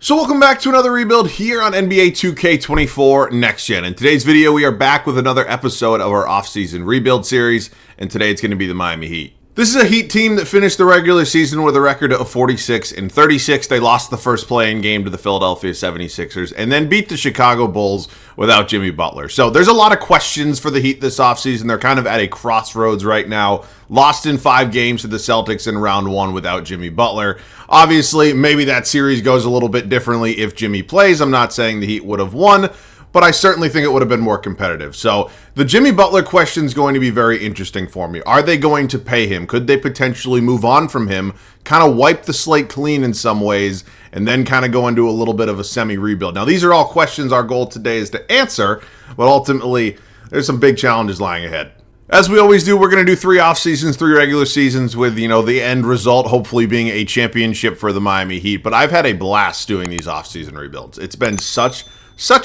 So welcome back to another rebuild here on NBA 2K24 Next Gen. In today's video, we are back with another episode of our offseason rebuild series, and today it's going to be the Miami Heat. This is a Heat team that finished the regular season with a record of 46-36. They lost the first play-in game to the Philadelphia 76ers and then beat the Chicago Bulls without Jimmy Butler. So there's a lot of questions for the Heat this offseason. They're kind of at a crossroads right now. Lost in 5 games to the Celtics in round 1 without Jimmy Butler. Obviously, maybe that series goes a little bit differently if Jimmy plays. I'm not saying the Heat would have won, but I certainly think it would have been more competitive. So the Jimmy Butler question is going to be very interesting for me. Are they going to pay him? Could they potentially move on from him, kind of wipe the slate clean in some ways, and then kind of go into a little bit of a semi-rebuild? Now, these are all questions our goal today is to answer, but ultimately, there's some big challenges lying ahead. As we always do, we're going to do 3 off seasons, 3 regular seasons with, the end result hopefully being a championship for the Miami Heat. But I've had a blast doing these off-season rebuilds. It's been such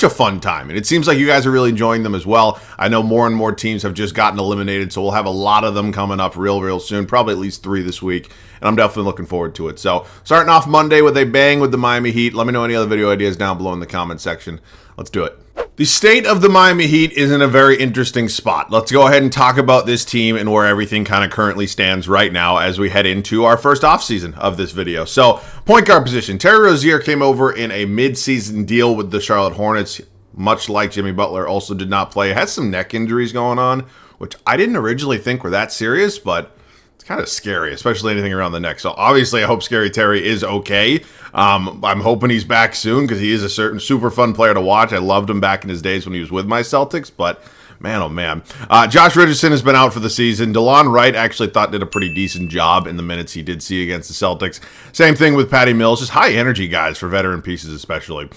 a fun time, and it seems like you guys are really enjoying them as well. I know more and more teams have just gotten eliminated, so we'll have a lot of them coming up real soon, probably at least 3 this week, and I'm definitely looking forward to it. So starting off Monday with a bang with the Miami Heat. Let me know any other video ideas down below in the comment section. Let's do it. The state of the Miami Heat is in a very interesting spot. Let's go ahead and talk about this team and where everything kind of currently stands right now as we head into our first offseason of this video. So, point guard position. Terry Rozier came over in a mid-season deal with the Charlotte Hornets. Much like Jimmy Butler, also did not play. Had some neck injuries going on, which I didn't originally think were that serious, but it's kind of scary, especially anything around the neck. So obviously I hope Scary Terry is okay. I'm hoping he's back soon because he is a certain super fun player to watch. I loved him back in his days when he was with my Celtics, but man, oh man. Josh Richardson has been out for the season. DeLon Wright actually thought did a pretty decent job in the minutes he did see against the Celtics. Same thing with Patty Mills. Just high energy guys for veteran pieces especially.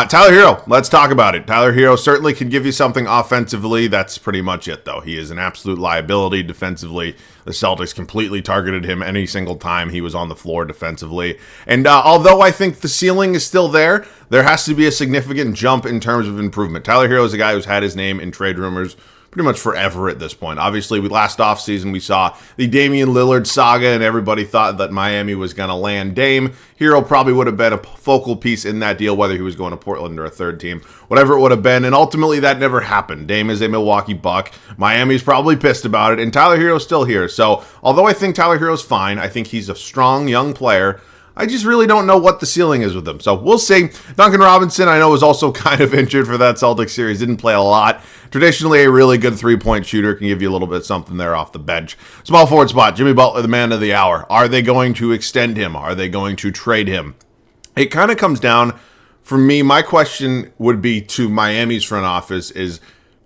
Tyler Hero, let's talk about it. Tyler Hero certainly can give you something offensively. That's pretty much it though. He is an absolute liability defensively. The Celtics completely targeted him any single time he was on the floor defensively. And although I think the ceiling is still there has to be a significant jump in terms of improvement. Tyler Hero is a guy who's had his name in trade rumors pretty much forever at this point. Obviously, last offseason we saw the Damian Lillard saga, and everybody thought that Miami was going to land Dame. Hero probably would have been a focal piece in that deal, whether he was going to Portland or a third team, whatever it would have been, and ultimately that never happened. Dame is a Milwaukee Buck. Miami's probably pissed about it, and Tyler Hero's still here. So, although I think Tyler Hero's fine, I think he's a strong young player. I just really don't know what the ceiling is with him. So we'll see. Duncan Robinson, I know, was also kind of injured for that Celtics series. Didn't play a lot. Traditionally, a really good three-point shooter. Can give you a little bit of something there off the bench. Small forward spot. Jimmy Butler, the man of the hour. Are they going to extend him? Are they going to trade him? It kind of comes down, for me, my question would be to Miami's front office is,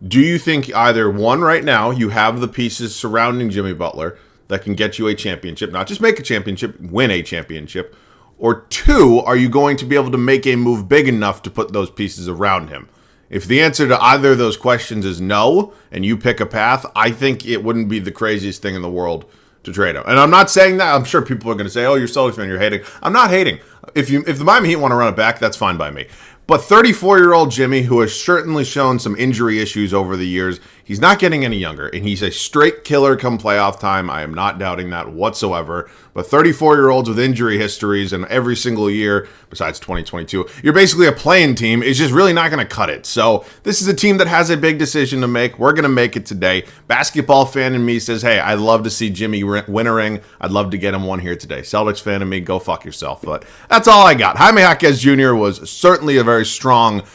do you think either, one, right now, you have the pieces surrounding Jimmy Butler that can get you a championship, not just make a championship, win a championship, or 2, are you going to be able to make a move big enough to put those pieces around him? If the answer to either of those questions is no, and you pick a path, I think it wouldn't be the craziest thing in the world to trade him. And I'm not saying that. I'm sure people are going to say, oh, you're Celtics fan, you're hating. I'm not hating. If the Miami Heat want to run it back, that's fine by me. But 34-year-old Jimmy, who has certainly shown some injury issues over the years, he's not getting any younger, and he's a straight killer come playoff time. I am not doubting that whatsoever. But 34-year-olds with injury histories and every single year, besides 2022, you're basically a playing team. It's just really not going to cut it. So this is a team that has a big decision to make. We're going to make it today. Basketball fan in me says, hey, I'd love to see Jimmy win a ring. I'd love to get him one here today. Celtics fan in me, go fuck yourself. But that's all I got. Jaime Jaquez Jr. was certainly a very strong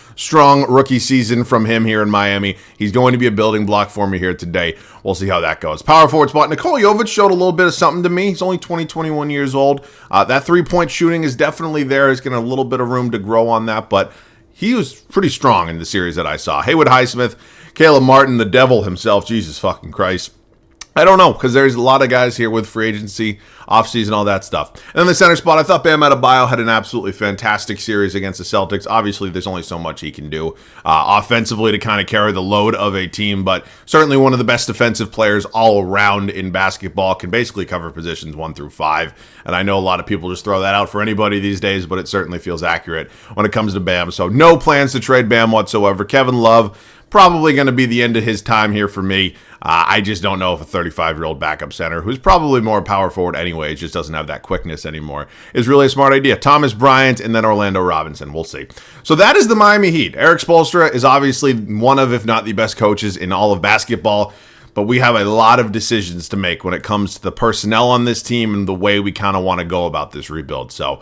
rookie season from him here in Miami. He's going to be a building block for me here today. We'll see how that goes. Power forward spot. Nikola Jovic showed a little bit of something to me. He's only 21 years old. That three-point shooting is definitely there. He's getting a little bit of room to grow on that, but he was pretty strong in the series that I saw. Haywood Highsmith, Caleb Martin, the devil himself. Jesus fucking Christ. I don't know, because there's a lot of guys here with free agency, offseason, all that stuff. And then the center spot, I thought Bam Adebayo had an absolutely fantastic series against the Celtics. Obviously, there's only so much he can do offensively to kind of carry the load of a team, but certainly one of the best defensive players all around in basketball, can basically cover positions 1 through 5. And I know a lot of people just throw that out for anybody these days, but it certainly feels accurate when it comes to Bam. So no plans to trade Bam whatsoever. Kevin Love, probably going to be the end of his time here for me. I just don't know if a 35-year-old backup center, who's probably more power forward anyway, just doesn't have that quickness anymore, is really a smart idea. Thomas Bryant and then Orlando Robinson. We'll see. So that is the Miami Heat. Erik Spoelstra is obviously one of, if not the best coaches in all of basketball. But we have a lot of decisions to make when it comes to the personnel on this team and the way we kind of want to go about this rebuild. So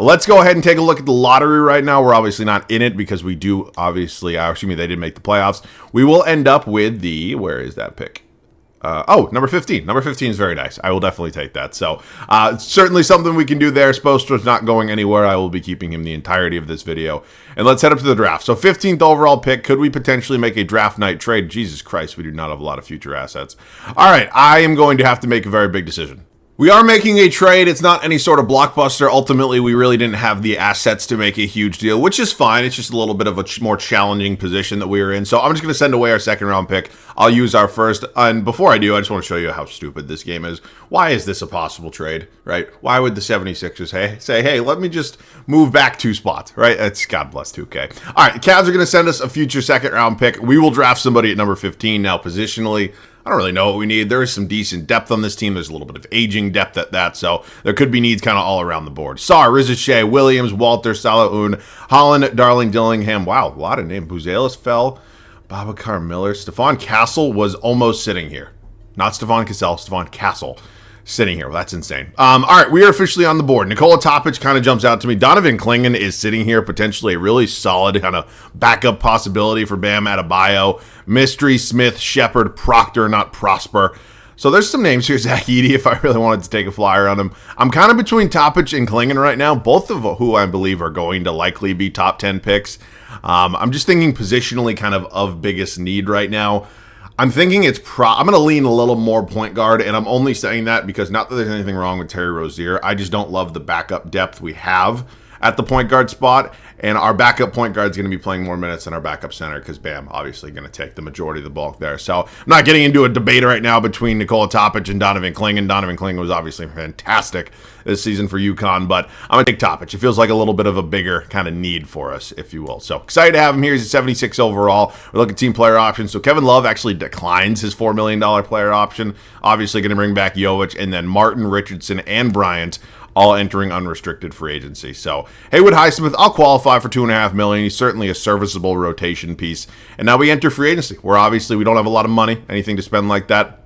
let's go ahead and take a look at the lottery right now. We're obviously not in it because we do obviously, they did make the playoffs. We will end up with the, where is that pick? Number 15. Number 15 is very nice. I will definitely take that. So, certainly something we can do there. Spoelstra's not going anywhere. I will be keeping him the entirety of this video. And let's head up to the draft. So, 15th overall pick. Could we potentially make a draft night trade? Jesus Christ, we do not have a lot of future assets. All right, I am going to have to make a very big decision. We are making a trade. It's not any sort of blockbuster. Ultimately, we really didn't have the assets to make a huge deal, which is fine. It's just a little bit of a more challenging position that we were in. So I'm just going to send away our second round pick. I'll use our first. And before I do, I just want to show you how stupid this game is. Why is this a possible trade, right? Why would the 76ers say, hey, let me just move back 2 spots, right? That's God bless 2K. All right, the Cavs are going to send us a future second round pick. We will draft somebody at number 15 now positionally. I don't really know what we need. There is some decent depth on this team. There's a little bit of aging depth at that, so there could be needs kind of all around the board. Sarr, Rizachet, Williams, Walter, Salaun, Holland, Darling, Dillingham. Wow, a lot of names. Buzelis fell. Babacar Miller. Stephon Castle was almost sitting here. Not Stephon Cassell, Stephon Castle. Sitting here. Well, that's insane. All right, we are officially on the board. Nikola Topic kind of jumps out to me. Donovan Clingan is sitting here, potentially a really solid kind of backup possibility for Bam Adebayo. Mystery, Smith, Shepard, Proctor, not Prosper. So there's some names here. Zach Edey, if I really wanted to take a flyer on him. I'm kind of between Topic and Clingan right now, both of who I believe are going to likely be top 10 picks. I'm just thinking positionally kind of biggest need right now. I'm thinking I'm going to lean a little more point guard, and I'm only saying that because not that there's anything wrong with Terry Rozier. I just don't love the backup depth we have at the point guard spot, and our backup point guard is going to be playing more minutes than our backup center because Bam obviously going to take the majority of the bulk there. So I'm not getting into a debate right now between Nikola Topic and Donovan Clingan. Donovan Clingan was obviously fantastic this season for UConn, but I'm going to take Topic. It feels like a little bit of a bigger kind of need for us, if you will. So excited to have him here. He's a 76 overall. We're looking at team player options. So Kevin Love actually declines his $4 million player option. Obviously going to bring back Jovic, and then Martin, Richardson, and Bryant all entering unrestricted free agency. So Haywood Highsmith, I'll qualify for $2.5 million. He's certainly a serviceable rotation piece. And now we enter free agency, where obviously we don't have a lot of money, anything to spend like that.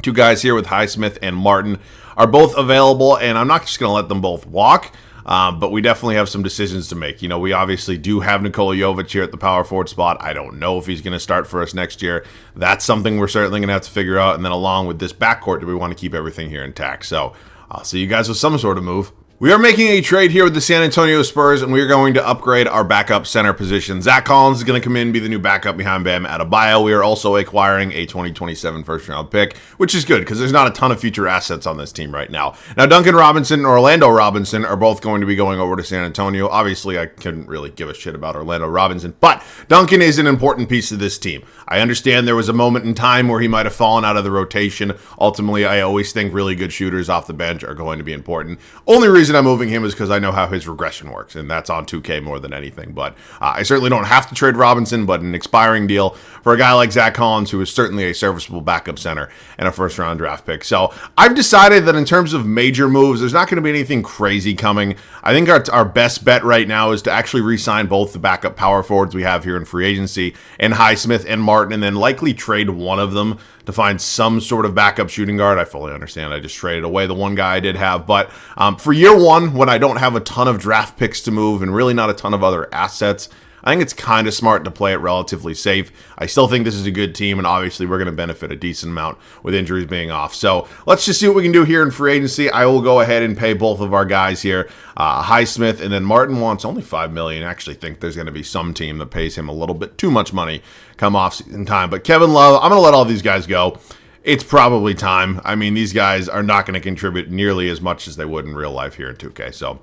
2 guys here with Highsmith and Martin are both available, and I'm not just going to let them both walk, but we definitely have some decisions to make. You know, we obviously do have Nikola Jovic here at the power forward spot. I don't know if he's going to start for us next year. That's something we're certainly going to have to figure out. And then along with this backcourt, do we want to keep everything here intact? So I'll see you guys with some sort of move. We are making a trade here with the San Antonio Spurs, and we are going to upgrade our backup center position. Zach Collins is going to come in and be the new backup behind Bam Adebayo. We are also acquiring a 2027 first-round pick, which is good because there's not a ton of future assets on this team right now. Now, Duncan Robinson and Orlando Robinson are both going to be going over to San Antonio. Obviously, I couldn't really give a shit about Orlando Robinson, but Duncan is an important piece of this team. I understand there was a moment in time where he might have fallen out of the rotation. Ultimately, I always think really good shooters off the bench are going to be important. Only reason I'm moving him is because I know how his regression works, and that's on 2K more than anything. But I certainly don't have to trade Robinson, but an expiring deal for a guy like Zach Collins, who is certainly a serviceable backup center and a first-round draft pick. So I've decided that in terms of major moves, there's not going to be anything crazy coming. I think our best bet right now is to actually re-sign both the backup power forwards we have here in free agency, and Highsmith and Martin, and then likely trade one of them to find some sort of backup shooting guard. I fully understand I just traded away the one guy I did have. But for year one, when I don't have a ton of draft picks to move and really not a ton of other assets, I think it's kind of smart to play it relatively safe. I still think this is a good team, and obviously we're going to benefit a decent amount with injuries being off. So let's just see what we can do here in free agency. I will go ahead and pay both of our guys here, Highsmith, and then Martin wants only $5 million. I actually think there's going to be some team that pays him a little bit too much money come off season time. But Kevin Love, I'm going to let all these guys go. It's probably time. I mean, these guys are not going to contribute nearly as much as they would in real life here in 2K. So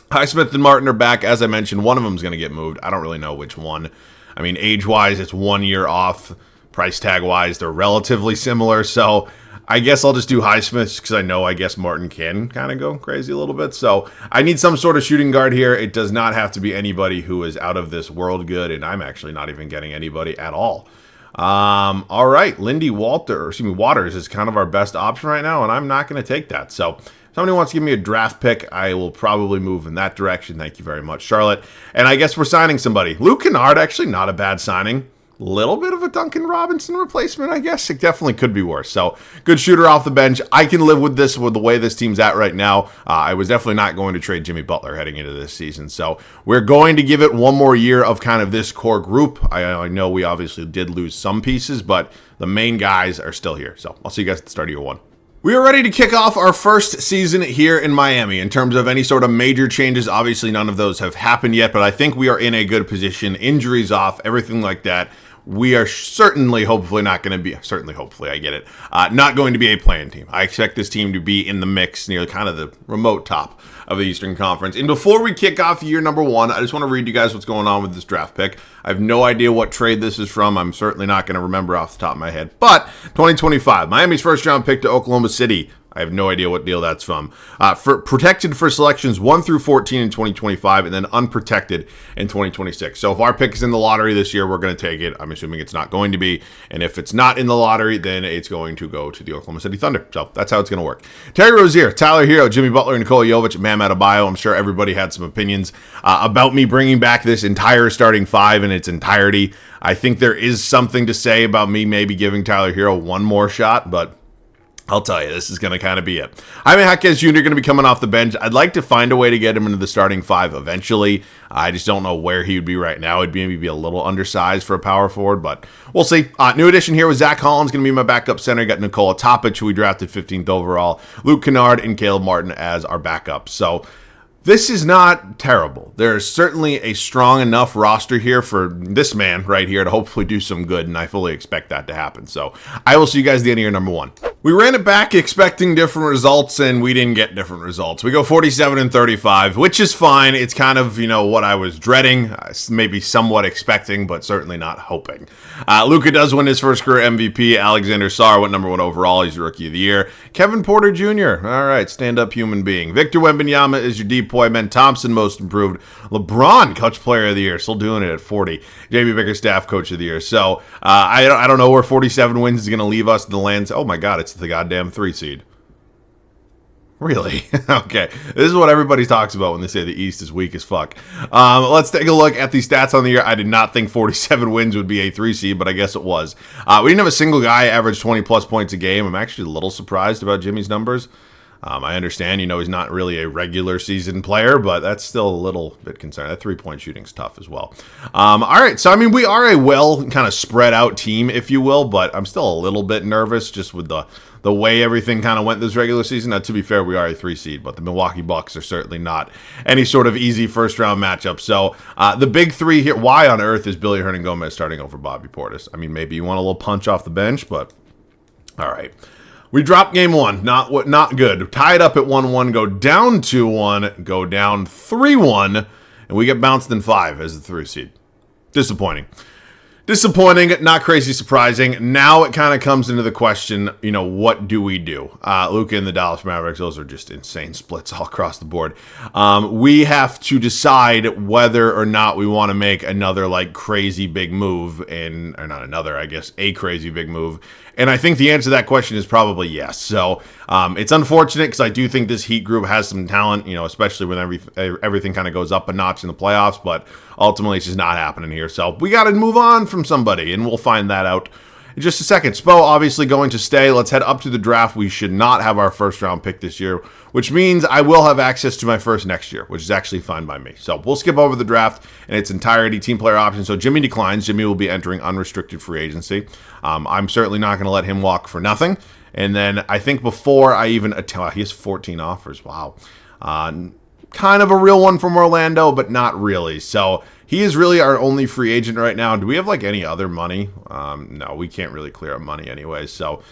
Highsmith and Martin are back. As I mentioned, one of them is going to get moved. I don't really know which one. I mean, age-wise, it's 1 year off. Price tag-wise, they're relatively similar. So I guess I'll just do Highsmith because I guess Martin can kind of go crazy a little bit. So I need some sort of shooting guard here. It does not have to be anybody who is out of this world good, and I'm actually not even getting anybody at all. All right, Waters is kind of our best option right now, and I'm not going to take that. So if somebody wants to give me a draft pick, I will probably move in that direction. Thank you very much, Charlotte. And I guess we're signing somebody. Luke Kennard, actually not a bad signing. Little bit of a Duncan Robinson replacement, I guess. It definitely could be worse. So, good shooter off the bench. I can live with this with the way this team's at right now. I was definitely not going to trade Jimmy Butler heading into this season. So, we're going to give it one more year of kind of this core group. I know we obviously did lose some pieces, but the main guys are still here. So, I'll see you guys at the start of year one. We are ready to kick off our first season here in Miami. In terms of any sort of major changes, obviously none of those have happened yet, but I think we are in a good position. Injuries off, everything like that. We are certainly, hopefully, not going to be, I get it, not going to be a play-in team. I expect this team to be in the mix near kind of the remote top of the Eastern Conference. And before we kick off year number one, I just want to read you guys what's going on with this draft pick. I have no idea what trade this is from. I'm certainly not going to remember off the top of my head. But 2025, Miami's first round pick to Oklahoma City. I have no idea what deal that's from. Protected for selections 1 through 14 in 2025 and then unprotected in 2026. So if our pick is in the lottery this year, we're going to take it. I'm assuming it's not going to be. And if it's not in the lottery, then it's going to go to the Oklahoma City Thunder. So that's how it's going to work. Terry Rozier, Tyler Hero, Jimmy Butler, Nikola Jovic, Bam Adebayo. I'm sure everybody had some opinions about me bringing back this entire starting five in its entirety. I think there is something to say about me maybe giving Tyler Hero one more shot, but I'll tell you, this is going to kind of be it. Jaime Jaquez Jr. going to be coming off the bench. I'd like to find a way to get him into the starting five eventually. I just don't know where he would be right now. It'd maybe be a little undersized for a power forward, but we'll see. New addition here was Zach Collins going to be my backup center. Got Nikola Topic, who we drafted 15th overall. Luke Kennard and Caleb Martin as our backups. So this is not terrible. There is certainly a strong enough roster here for this man right here to hopefully do some good, and I fully expect that to happen. So I will see you guys at the end of year number one. We ran it back expecting different results, and we didn't get different results. We go 47-35, which is fine. It's kind of, what I was dreading, maybe somewhat expecting, but certainly not hoping. Luka does win his first career MVP. Alexander Sarr went number 1 overall. He's Rookie of the Year. Kevin Porter Jr., all right, stand-up human being. Victor Wembanyama is your deep boy. Ben Thompson, most improved. LeBron, Coach Player of the Year, still doing it at 40. JB Bickerstaff, Coach of the Year. So I don't know where 47 wins is going to leave us in the lands. Oh my God, it's the goddamn 3 seed. Really? Okay. This is what everybody talks about when they say the East is weak as fuck. Let's take a look at the stats on the year. I did not think 47 wins would be a 3 seed, but I guess it was. We didn't have a single guy average 20 plus points a game. I'm actually a little surprised about Jimmy's numbers. I understand, he's not really a regular season player, but that's still a little bit concerning. That 3-point shooting's tough as well. All right, so we are a well kind of spread out team, if you will, but I'm still a little bit nervous just with the way everything kind of went this regular season. Now, to be fair, we are a 3 seed, but the Milwaukee Bucks are certainly not any sort of easy first round matchup. So the big three here, why on earth is Billy Hernangomez starting over Bobby Portis? Maybe you want a little punch off the bench, but all right. We dropped game one, not good. Tied up at 1-1, go down 2-1, go down 3-1, and we get bounced in 5 as the 3 seed. Disappointing, not crazy surprising. Now it kind of comes into the question, what do we do? Luka and the Dallas Mavericks, those are just insane splits all across the board. We have to decide whether or not we want to make another crazy big move, or not another, I guess, a crazy big move. And I think the answer to that question is probably yes. So it's unfortunate because I do think this Heat group has some talent, especially when everything kind of goes up a notch in the playoffs. But ultimately, it's just not happening here. So we got to move on from somebody, and we'll find that out in just a second. Spo obviously going to stay. Let's head up to the draft. We should not have our first round pick this year, which means I will have access to my first next year, which is actually fine by me. So we'll skip over the draft in its entirety, team player option. So Jimmy declines. Jimmy will be entering unrestricted free agency. I'm certainly not going to let him walk for nothing. And then I think before I even he has 14 offers. Wow. Kind of a real one from Orlando, but not really. So he is really our only free agent right now. Do we have any other money? No, we can't really clear up money anyway. So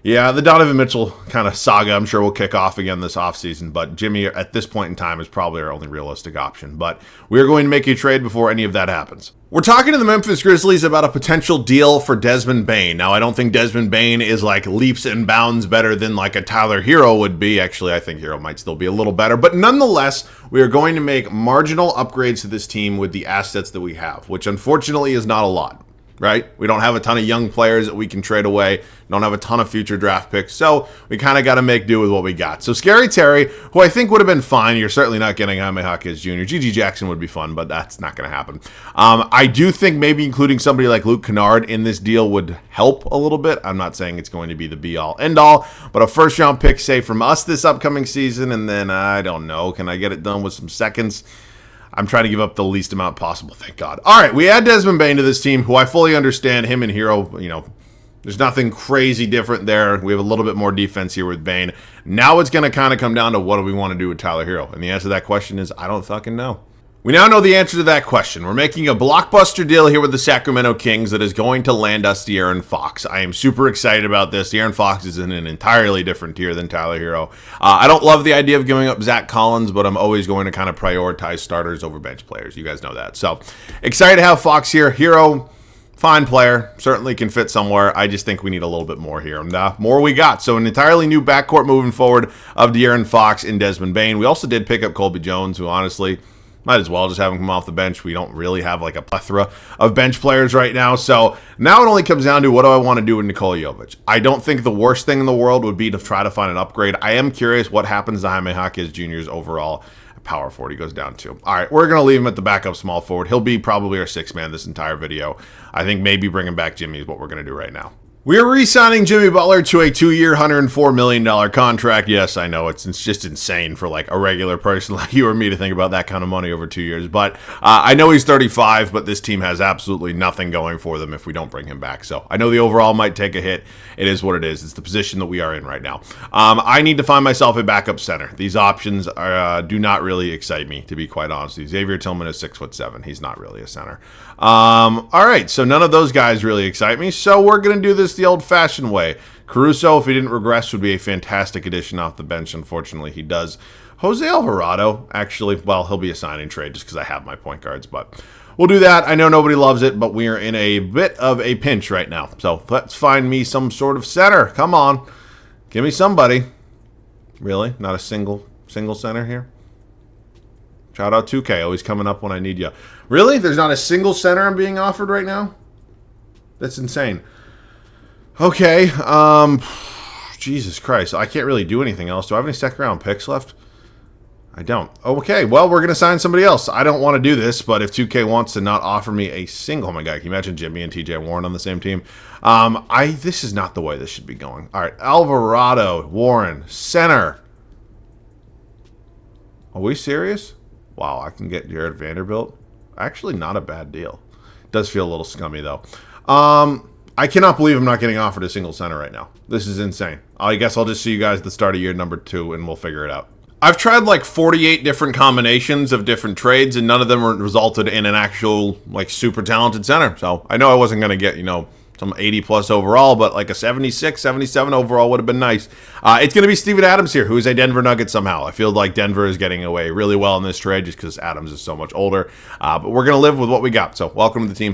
yeah, the Donovan Mitchell kind of saga, I'm sure will kick off again this offseason, but Jimmy at this point in time is probably our only realistic option. But we're going to make a trade before any of that happens. We're talking to the Memphis Grizzlies about a potential deal for Desmond Bane. Now, I don't think Desmond Bane is leaps and bounds better than a Tyler Hero would be. Actually, I think Hero might still be a little better. But nonetheless, we are going to make marginal upgrades to this team with the assets that we have, which unfortunately is not a lot. right? We don't have a ton of young players that we can trade away. We don't have a ton of future draft picks. So we kind of got to make do with what we got. So Scary Terry, who I think would have been fine. You're certainly not getting Jaime Jaquez Jr. G.G. Jackson would be fun, but that's not going to happen. I do think maybe including somebody like Luke Kennard in this deal would help a little bit. I'm not saying it's going to be the be-all, end-all, but a first-round pick, say, from us this upcoming season, and then, I don't know, can I get it done with some seconds? I'm trying to give up the least amount possible, thank God. All right, we add Desmond Bane to this team, who I fully understand. Him and Hero, you know, there's nothing crazy different there. We have a little bit more defense here with Bane. Now it's going to kind of come down to what do we want to do with Tyler Hero? And the answer to that question is I don't fucking know. We now know the answer to that question. We're making a blockbuster deal here with the Sacramento Kings that is going to land us De'Aaron Fox. I am super excited about this. De'Aaron Fox is in an entirely different tier than Tyler Hero. I don't love the idea of giving up Zach Collins, but I'm always going to kind of prioritize starters over bench players. You guys know that. So excited to have Fox here. Hero, fine player, certainly can fit somewhere. I just think we need a little bit more here. And more we got. So an entirely new backcourt moving forward of De'Aaron Fox and Desmond Bane. We also did pick up Colby Jones, who honestly might as well just have him come off the bench. We don't really have like a plethora of bench players right now. So now it only comes down to what do I want to do with Nikola Jovic. I don't think the worst thing in the world would be to try to find an upgrade. I am curious what happens to Jaime Jaquez Jr.'s overall power forward he goes down to. All right, we're going to leave him at the backup small forward. He'll be probably our sixth man this entire video. I think maybe bringing back Jimmy is what we're going to do right now. We are re-signing Jimmy Butler to a 2-year, $104 million contract. Yes, I know, it's just insane for like a regular person like you or me to think about that kind of money over 2 years. But I know he's 35, but this team has absolutely nothing going for them if we don't bring him back. So I know the overall might take a hit. It is what it is. It's the position that we are in right now. I need to find myself a backup center. These options do not really excite me, to be quite honest with you. Xavier Tillman is 6'7". He's not really a center. All right, so none of those guys really excite me. So we're going to do this the old-fashioned way. Caruso, if he didn't regress, would be a fantastic addition off the bench. Unfortunately, he does. Jose Alvarado, actually, well, he'll be a signing trade just because I have my point guards, but we'll do that. I know nobody loves it, but we are in a bit of a pinch right now. So let's find me some sort of center. Come on. Give me somebody. Really? Not a single center here? Shout out 2K, always coming up when I need you. Really? There's not a single center I'm being offered right now? That's insane. Okay, Jesus Christ, I can't really do anything else. Do I have any second round picks left? I don't. Okay, well, we're going to sign somebody else. I don't want to do this, but if 2K wants to not offer me a single, oh my God, can you imagine Jimmy and TJ Warren on the same team? This is not the way this should be going. All right, Alvarado, Warren, center. Are we serious? Wow, I can get Jared Vanderbilt. Actually, not a bad deal. Does feel a little scummy, though. I cannot believe I'm not getting offered a single center right now. This is insane. I guess I'll just see you guys at the start of year number 2, and we'll figure it out. I've tried like 48 different combinations of different trades, and none of them resulted in an actual, like, super talented center. So I know I wasn't going to get, some 80-plus overall, but like a 76, 77 overall would have been nice. It's going to be Steven Adams here, who is a Denver Nugget somehow. I feel like Denver is getting away really well in this trade just because Adams is so much older. But we're going to live with what we got. So welcome to the team,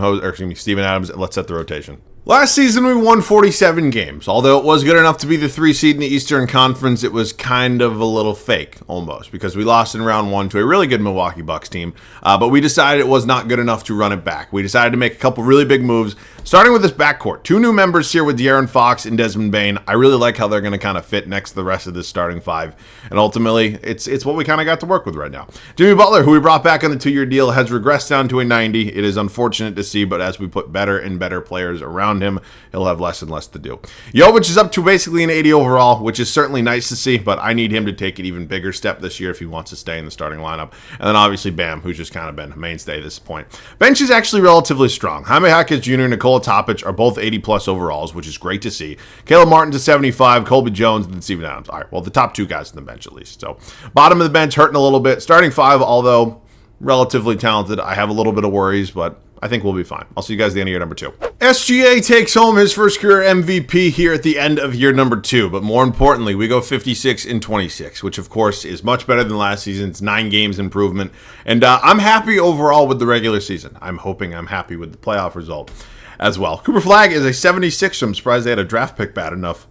Steven Adams, and let's set the rotation. Last season, we won 47 games. Although it was good enough to be the 3 seed in the Eastern Conference, it was kind of a little fake, almost, because we lost in round 1 to a really good Milwaukee Bucks team. But we decided it was not good enough to run it back. We decided to make a couple really big moves, starting with this backcourt. 2 new members here with De'Aaron Fox and Desmond Bane. I really like how they're going to kind of fit next to the rest of this starting 5. And ultimately, it's what we kind of got to work with right now. Jimmy Butler, who we brought back on the 2-year deal, has regressed down to a 90. It is unfortunate to see, but as we put better and better players around him, he'll have less and less to do. Jovic is up to basically an 80 overall, which is certainly nice to see, but I need him to take an even bigger step this year if he wants to stay in the starting lineup. And then obviously Bam, who's just kind of been a mainstay at this point. Bench is actually relatively strong. Jaime Jaquez Jr. and Nikola Topic are both 80-plus overalls, which is great to see. Caleb Martin's a 75, Colby Jones, and then Steven Adams. All right, well, the top 2 guys on the bench at least. So bottom of the bench hurting a little bit. Starting 5, although relatively talented, I have a little bit of worries, but I think we'll be fine. I'll see you guys at the end of year number 2. SGA takes home his first career MVP here at the end of year number 2. But more importantly, we go 56-26, which of course is much better than last season. It's 9 games improvement. And I'm happy overall with the regular season. I'm hoping I'm happy with the playoff result as well. Cooper Flagg is a 76. So I'm surprised they had a draft pick bad enough.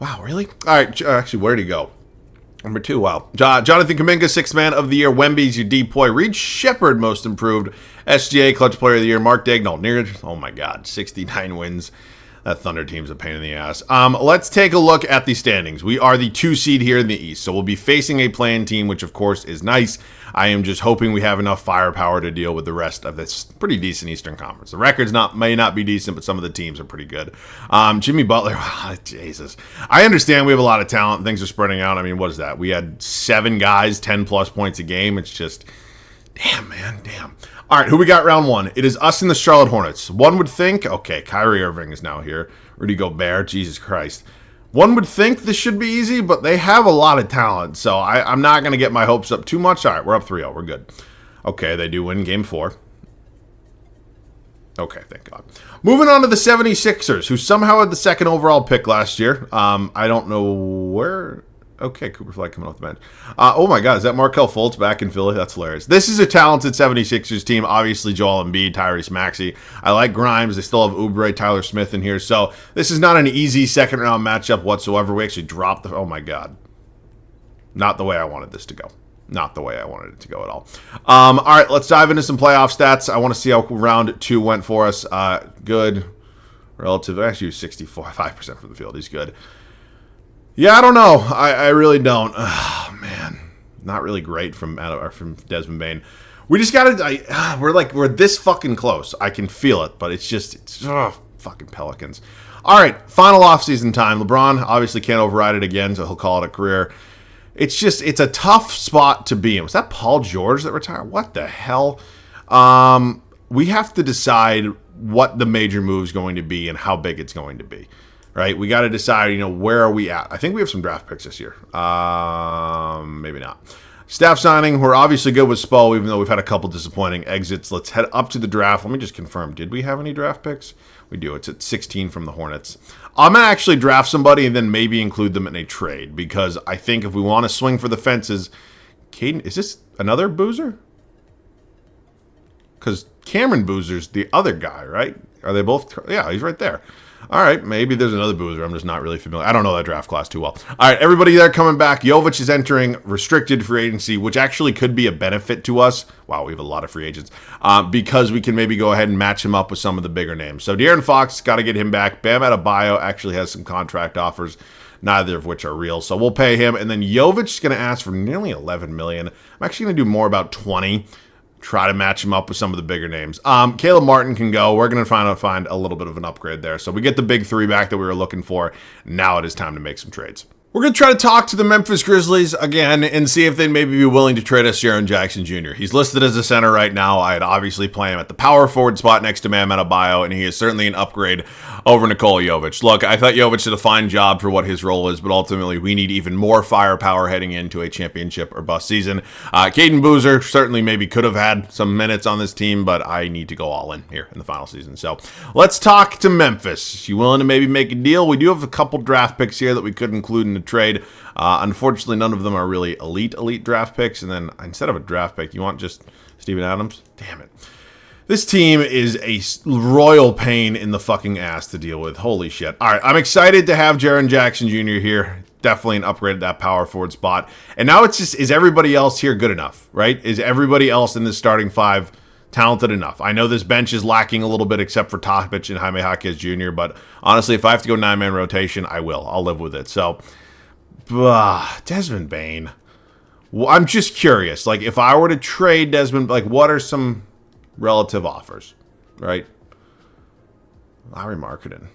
Wow, really? All right, actually, where'd he go? Number 2, wow. Jonathan Kuminga, 6th man of the year. Wemby's your depoy. Reed Shepherd, most improved. SGA Clutch Player of the Year, Mark Daigneault. Near, oh my God, 69 wins. That Thunder team's a pain in the ass. Let's take a look at the standings. We are the 2 seed here in the East, so we'll be facing a play-in team, which of course is nice. I am just hoping we have enough firepower to deal with the rest of this pretty decent Eastern Conference. The records may not be decent, but some of the teams are pretty good. Jimmy Butler, Jesus. I understand we have a lot of talent. Things are spreading out. I mean, what is that? We had 7 guys, 10-plus points a game. It's just, damn, man, damn. All right, who we got round 1? It is us and the Charlotte Hornets. One would think, okay, Kyrie Irving is now here. Rudy Gobert, Jesus Christ. One would think this should be easy, but they have a lot of talent, so I'm not going to get my hopes up too much. All right, we're up 3-0. We're good. Okay, they do win game 4. Okay, thank God. Moving on to the 76ers, who somehow had the 2nd overall pick last year. I don't know where... Okay, Cooper Flag coming off the bench. Oh my God, is that Markelle Fultz back in Philly? That's hilarious. This is a talented 76ers team. Obviously, Joel Embiid, Tyrese Maxey. I like Grimes. They still have Oubre, Tyler Smith in here. So this is not an easy second-round matchup whatsoever. We actually dropped the... Oh my God. Not the way I wanted this to go. Not the way I wanted it to go at all. All right, let's dive into some playoff stats. I want to see how round 2 went for us. Good. Relative. Actually, 65% from the field. He's good. Yeah, I don't know. I really don't. Oh, man. Not really great from Desmond Bane. We just got to... we're this fucking close. I can feel it, but it's fucking Pelicans. All right, final offseason time. LeBron obviously can't override it again, so he'll call it a career. It's a tough spot to be in. Was that Paul George that retired? What the hell? We have to decide what the major move is going to be and how big it's going to be. Right, we got to decide, where are we at? I think we have some draft picks this year. Maybe not. Staff signing, we're obviously good with Spo, even though we've had a couple disappointing exits. Let's head up to the draft. Let me just confirm. Did we have any draft picks? We do. It's at 16 from the Hornets. I'm going to actually draft somebody and then maybe include them in a trade because I think if we want to swing for the fences, Caden, is this another Boozer? Because Cameron Boozer's the other guy, right? Are they both? Yeah, he's right there. All right, maybe there's another Boozer. I'm just not really familiar. I don't know that draft class too well. All right, everybody there coming back. Jovic is entering restricted free agency, which actually could be a benefit to us. Wow, we have a lot of free agents. Because we can maybe go ahead and match him up with some of the bigger names. So De'Aaron Fox, got to get him back. Bam Adebayo actually has some contract offers, neither of which are real. So we'll pay him. And then Jovic is going to ask for nearly $11 million. I'm actually going to do more about 20. Try to match him up with some of the bigger names. Caleb Martin can go. We're going to find a little bit of an upgrade there. So we get the big 3 back that we were looking for. Now it is time to make some trades. We're going to try to talk to the Memphis Grizzlies again and see if they'd maybe be willing to trade us Jaren Jackson Jr. He's listed as a center right now. I'd obviously play him at the power forward spot next to Bam Adebayo, and he is certainly an upgrade over Nikola Jovic. Look, I thought Jovic did a fine job for what his role is, but ultimately we need even more firepower heading into a championship or bust season. Caden Boozer certainly maybe could have had some minutes on this team, but I need to go all in here in the final season. So let's talk to Memphis. You willing to maybe make a deal? We do have a couple draft picks here that we could include in the trade. Unfortunately, none of them are really elite draft picks. And then instead of a draft pick, you want just Steven Adams? Damn it. This team is a royal pain in the fucking ass to deal with. Holy shit. All right, I'm excited to have Jaren Jackson Jr. here. Definitely an upgrade at that power forward spot. And now it's just, is everybody else here good enough, right? Is everybody else in this starting 5 talented enough? I know this bench is lacking a little bit except for Topic and Jaime Jaquez Jr., but honestly, if I have to go 9-man rotation, I will. I'll live with it. So, Desmond Bane. Well, I'm just curious. Like, if I were to trade Desmond, like, what are some relative offers, right? Larry Marketing.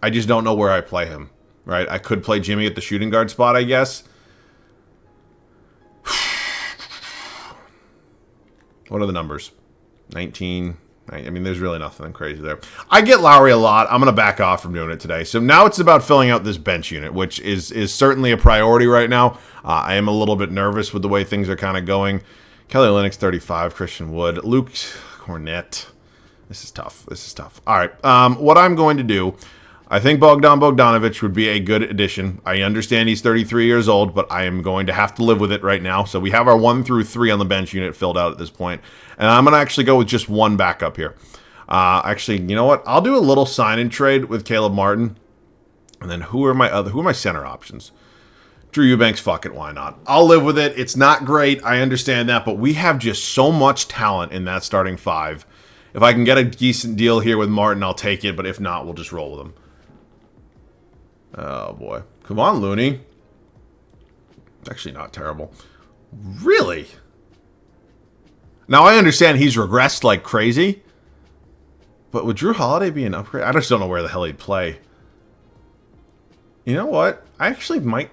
I just don't know where I play him, right? I could play Jimmy at the shooting guard spot, I guess. What are the numbers? 19. I mean, there's really nothing crazy there. I get Lowry a lot. I'm going to back off from doing it today. So now it's about filling out this bench unit, which is certainly a priority right now. I am a little bit nervous with the way things are kind of going. Kelly Olynyk, 35. Christian Wood. Luke Cornett. This is tough. This is tough. All right. What I'm going to do, I think Bogdanovic would be a good addition. I understand he's 33 years old, but I am going to have to live with it right now. So we have our 1 through 3 on the bench unit filled out at this point. And I'm going to actually go with just one backup here. Actually, you know what? I'll do a little sign-in trade with Caleb Martin. And then who are my center options? Drew Eubanks, fuck it, why not? I'll live with it. It's not great, I understand that, but we have just so much talent in that starting five. If I can get a decent deal here with Martin, I'll take it, but if not, we'll just roll with him. Oh, boy. Come on, Looney. Actually, not terrible. Really? Now, I understand he's regressed like crazy, but would Drew Holiday be an upgrade? I just don't know where the hell he'd play. You know what? I actually might...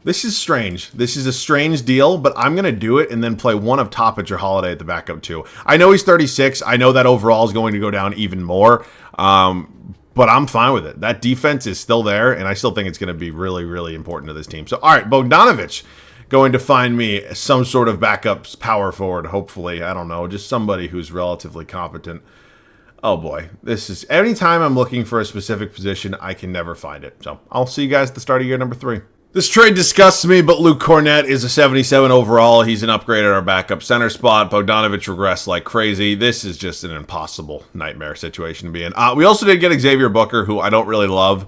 This is strange. This is a strange deal, but I'm going to do it and then play one of Toppich or Holiday at the backup too. I know he's 36. I know that overall is going to go down even more, but I'm fine with it. That defense is still there, and I still think it's going to be really, really important to this team. So, all right, Bogdanovic going to find me some sort of backup power forward, hopefully. I don't know, just somebody who's relatively competent. Oh, boy. This is... Anytime I'm looking for a specific position, I can never find it. So, I'll see you guys at the start of year number 3. This trade disgusts me, but Luke Cornett is a 77 overall. He's an upgrade at our backup center spot. Bogdanovic regressed like crazy. This is just an impossible nightmare situation to be in. We also did get Xavier Booker, who I don't really love,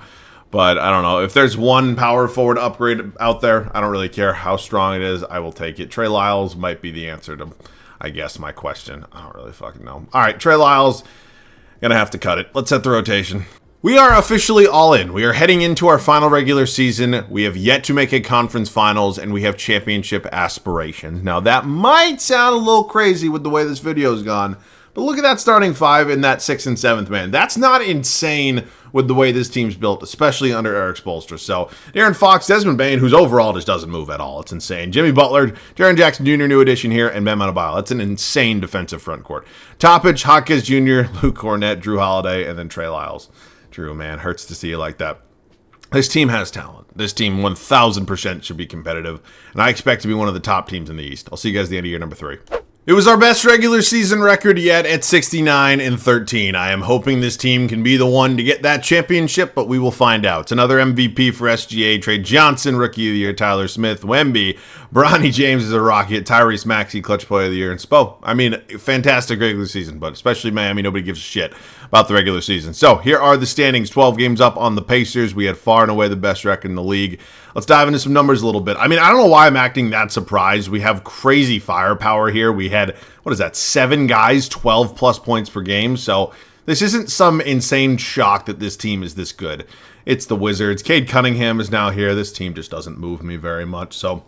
but I don't know. If there's one power forward upgrade out there, I don't really care how strong it is. I will take it. Trey Lyles might be the answer to, I guess, my question. I don't really fucking know. All right, Trey Lyles, gonna have to cut it. Let's set the rotation. We are officially all in. We are heading into our final regular season. We have yet to make a conference finals, and we have championship aspirations. Now, that might sound a little crazy with the way this video's gone, but look at that starting five and that 6th and 7th man. That's not insane with the way this team's built, especially under Eric Spoelstra. So, De'Aaron Fox, Desmond Bane, whose overall just doesn't move at all. It's insane. Jimmy Butler, Jaren Jackson Jr., new addition here, and Bam Adebayo. That's an insane defensive front court. Toppich, Hawkins Jr., Luke Cornett, Drew Holiday, and then Trey Lyles. Drew, man, hurts to see you like that. This team has talent. This team 1,000% should be competitive, and I expect to be one of the top teams in the East. I'll see you guys at the end of year number 3. It was our best regular season record yet at 69-13. I am hoping this team can be the one to get that championship, but we will find out. It's another MVP for SGA. Trey Johnson, Rookie of the Year. Tyler Smith, Wemby. Bronny James is a Rocket. Tyrese Maxey, Clutch Player of the Year. And Spo. I mean, fantastic regular season, but especially Miami, nobody gives a shit about the regular season. So here are the standings. 12 games up on the Pacers. We had far and away the best record in the league. Let's dive into some numbers a little bit. I mean, I don't know why I'm acting that surprised. We have crazy firepower here. We had, what is that, 7 guys, 12-plus points per game. So this isn't some insane shock that this team is this good. It's the Wizards. Cade Cunningham is now here. This team just doesn't move me very much. So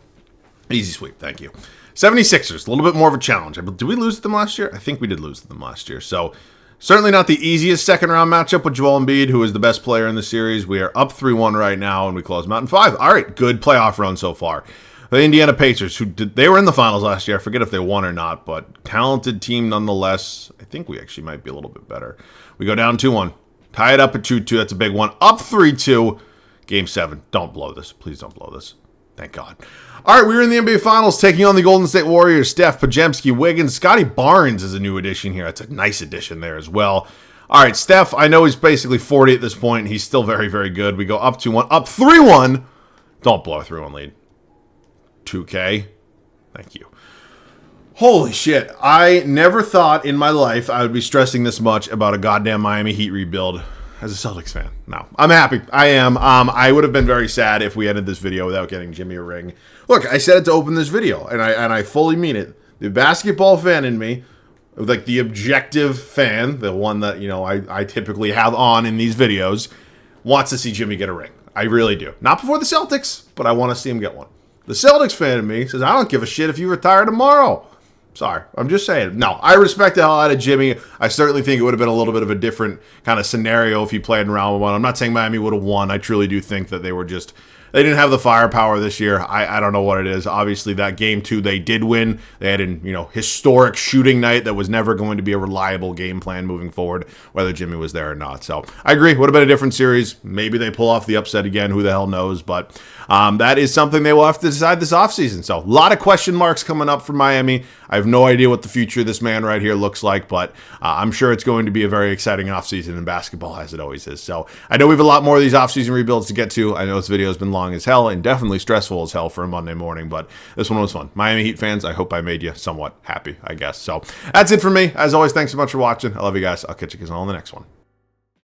easy sweep. Thank you. 76ers, a little bit more of a challenge. Did we lose to them last year? I think we did lose to them last year. So certainly not the easiest second-round matchup with Joel Embiid, who is the best player in the series. We are up 3-1 right now, and we close them out in 5. All right, good playoff run so far. The Indiana Pacers, they were in the finals last year. I forget if they won or not, but talented team nonetheless. I think we actually might be a little bit better. We go down 2-1. Tie it up at 2-2. That's a big one. Up 3-2. Game 7. Don't blow this. Please don't blow this. Thank God. All right, we were in the NBA Finals taking on the Golden State Warriors. Steph, Podziemski, Wiggins. Scotty Barnes is a new addition here. That's a nice addition there as well. All right, Steph, I know he's basically 40 at this point. He's still very, very good. We go up 2-1, up 3-1. Don't blow a 3-1 lead. 2K. Thank you. Holy shit. I never thought in my life I would be stressing this much about a goddamn Miami Heat rebuild. As a Celtics fan, no. I'm happy. I am. I would have been very sad if we ended this video without getting Jimmy a ring. Look, I said it to open this video, and I fully mean it. The basketball fan in me, like the objective fan, the one that, you know, I typically have on in these videos, wants to see Jimmy get a ring. I really do. Not before the Celtics, but I want to see him get one. The Celtics fan in me says, I don't give a shit if you retire tomorrow. Sorry, I'm just saying. No, I respect the hell out of Jimmy. I certainly think it would have been a little bit of a different kind of scenario if he played in round 1. I'm not saying Miami would have won. I truly do think that they didn't have the firepower this year. I don't know what it is. Obviously, that game 2 they did win. They had an historic shooting night that was never going to be a reliable game plan moving forward, whether Jimmy was there or not. So I agree. Would have been a different series. Maybe they pull off the upset again. Who the hell knows? But that is something they will have to decide this offseason. So a lot of question marks coming up for Miami. I have no idea what the future of this man right here looks like, but I'm sure it's going to be a very exciting offseason in basketball, as it always is. So I know we have a lot more of these offseason rebuilds to get to. I know this video has been long as hell and definitely stressful as hell for a Monday morning, but this one was fun. Miami Heat fans, I hope I made you somewhat happy, I guess. So that's it for me. As always, thanks so much for watching. I love you guys. I'll catch you guys all in the next one.